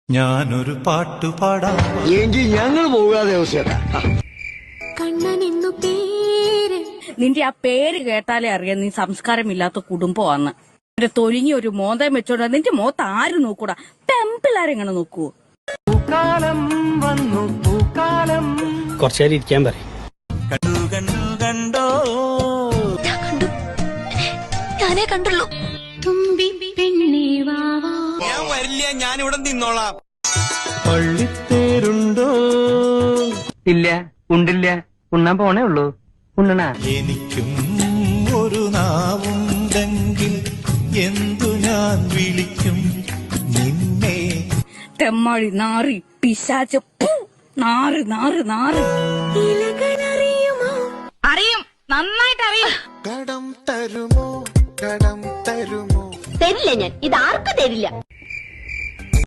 ഞാനൊരു പാട്ടു പാടാം എങ്കിൽ ഞങ്ങൾ പോകാതെ കണ്ണനെന്നു പേര്. നിന്റെ ആ പേര് കേട്ടാലേ അറിയാം നീ സംസ്കാരമില്ലാത്ത കുടുംബമാന്ന്. ഒരു തൊലിഞ്ഞ ഒരു മോന്തം വെച്ചോണ്ട് നിന്റെ മോത്ത് ആര് നോക്കൂടാ? പെമ്പിള്ളാരെങ്ങനെ നോക്കൂ? പൂക്കാലം വന്നു പൂക്കാലം. കുറച്ചേരം ഇരിക്കാൻ പറയും. കണ്ടു കണ്ടു കണ്ടോ ഞാൻ കണ്ടു, ഞാനേ കണ്ടുള്ളൂ. തുമ്പി പെണ്ണേ വാവാ. ഞാൻ വരില്ല, ഞാനിവിടെ നിന്നോളാം. പള്ളിത്തേരുണ്ടോ? ഇല്ല, ഉണ്ടില്ല, ഉണ്ണാൻ പോണേ ഉള്ളൂ. ഉണ്ണണ എനിക്കും ഒരു നാവുണ്ടെങ്കിൽ എന്തു ഞാൻ വിളിക്കും നിന്നെ. തെമ്മാടി നാറി പിശാച്, നാറ് നാറ് നാറ്. ഇലകനറിയുമോ? അറിയും, നന്നായിട്ട് അറിയും. കടം തരുമോ, കടം തരുമോ? തരില്ല, ഞാൻ ഇത് ആർക്കും തരില്ല.